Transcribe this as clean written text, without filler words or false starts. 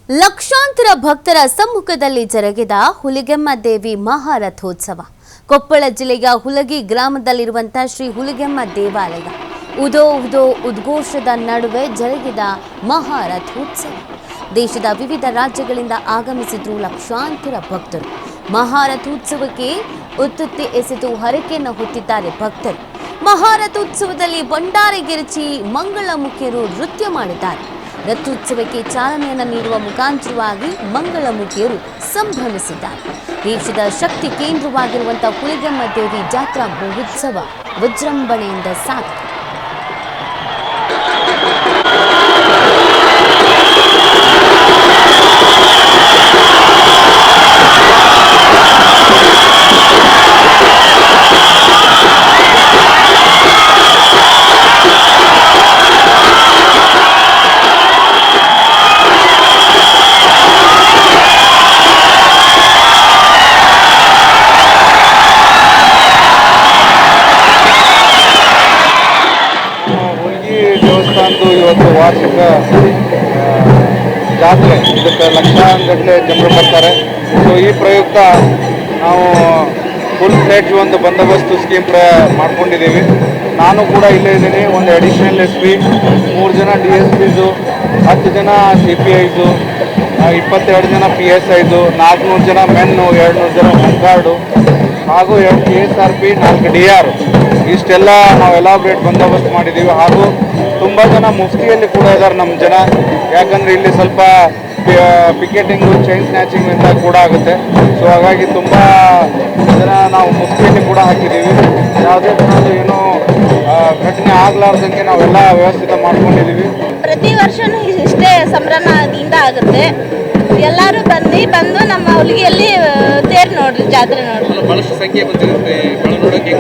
ಲಕ್ಷಾಂತರ ಭಕ್ತರ ಸಮ್ಮುಖದಲ್ಲಿ ಜರುಗಿದ ಹುಲಿಗೆಮ್ಮ ದೇವಿ ಮಹಾರಥೋತ್ಸವ. ಕೊಪ್ಪಳ ಜಿಲ್ಲೆಯ ಹುಲಗಿ ಗ್ರಾಮದಲ್ಲಿರುವಂತಹ ಶ್ರೀ ಹುಲಿಗೆಮ್ಮ ದೇವಾಲಯ ಉದೋ ಉದೋ ಉದ್ಘೋಷದ ನಡುವೆ ಜರುಗಿದ ಮಹಾರಥೋತ್ಸವ. ದೇಶದ ವಿವಿಧ ರಾಜ್ಯಗಳಿಂದ ಆಗಮಿಸಿದ್ರು ಲಕ್ಷಾಂತರ ಭಕ್ತರು. ಮಹಾರಥೋತ್ಸವಕ್ಕೆ ಉತ್ತುತ್ತಿ ಎಸೆದು ಹರಕೆಯನ್ನು ಹೊತ್ತಿದ್ದಾರೆ ಭಕ್ತರು. ಮಹಾರಥೋತ್ಸವದಲ್ಲಿ ಭಂಡಾರಿಗಿರಿಚಿ ಮಂಗಳಮುಖಿಯರು ನೃತ್ಯ ಮಾಡಿದ್ದಾರೆ. ರಥೋತ್ಸವಕ್ಕೆ ಚಾಲನೆಯನ್ನು ನೀಡುವ ಮುಖಾಂತರವಾಗಿ ಮಂಗಳಮುಖಿಯರು ಸಂಭ್ರಮಿಸಿದ್ದಾರೆ. ದೇಶದ ಶಕ್ತಿ ಕೇಂದ್ರವಾಗಿರುವಂತಹ ಹುಲಿಗೆಮ್ಮ ದೇವಿ ಜಾತ್ರಾ ಮಹೋತ್ಸವ ವಿಜೃಂಭಣೆಯಿಂದ ಸಾಗಿದೆ. ದೇವಸ್ಥಾನದ್ದು ಇವತ್ತು ವಾರ್ಷಿಕ ಜಾತ್ರೆ. ಇದಕ್ಕೆ ಲಕ್ಷಾಂಗಟ್ಟಲೆ ಜನರು ಬರ್ತಾರೆ. ಸೊ ಈ ಪ್ರಯುಕ್ತ ನಾವು ಫುಲ್ ಫ್ಲೆಡ್ಜ್ ಒಂದು ಬಂದೋಬಸ್ತು ಸ್ಕೀಮ್ ಮಾಡ್ಕೊಂಡಿದ್ದೀವಿ. ನಾನು ಕೂಡ ಇಲ್ಲೇ ಇದ್ದೀನಿ. ಒಂದು ಅಡಿಷನಲ್ SP, 3 ಜನ DSPಸು, 10 ಜನ CPIಸು, 22 ಜನ PSIದು, 400 ಜನ ಮೆನ್ನು, 200 ಜನ ಹೋಮ್ ಗಾರ್ಡು ಹಾಗೂ 2 KSRP, 4 DR ಇಷ್ಟೆಲ್ಲ ನಾವು ಎಲಾಬ್ರೇಟ್ ಬಂದೋಬಸ್ತ್ ಮಾಡಿದ್ದೀವಿ. ಹಾಗೂ ತುಂಬ ಜನ ಮುಫ್ತಿಯಲ್ಲಿ ಕೂಡ ಇದ್ದಾರೆ ನಮ್ಮ ಜನ. ಯಾಕಂದರೆ ಇಲ್ಲಿ ಸ್ವಲ್ಪ ಪಿಕೆಟಿಂಗು, ಚೈನ್ ಸ್ನ್ಯಾಚಿಂಗ್ ಇಂದ ಕೂಡ ಆಗುತ್ತೆ. ಸೊ ಹಾಗಾಗಿ ತುಂಬ ಜನ ನಾವು ಮುಫ್ತಿಯಲ್ಲಿ ಕೂಡ ಹಾಕಿದ್ದೀವಿ. ಯಾವುದೇ ಥರದ್ದು ಏನೋ ಘಟನೆ ಆಗಲಾರ್ದಂಗೆ ನಾವೆಲ್ಲ ವ್ಯವಸ್ಥಿತ ಮಾಡ್ಕೊಂಡಿದ್ದೀವಿ. ಪ್ರತಿ ವರ್ಷವೂ ಇಷ್ಟೇ ಸಂಭ್ರಮದಿಂದ ಆಗುತ್ತೆ. ಎಲ್ಲರೂ ಬಂದು ನಮ್ಮ ಹುಲಿಗೆಯಲ್ಲಿ ತೇರು ನೋಡ್ರಿ, ಜಾತ್ರೆ ನೋಡ್ರಿ. ಬಹಳಷ್ಟು ಸಂಖ್ಯೆ ಬಂದಿರುತ್ತೆ. ನೋಡೋಕೆ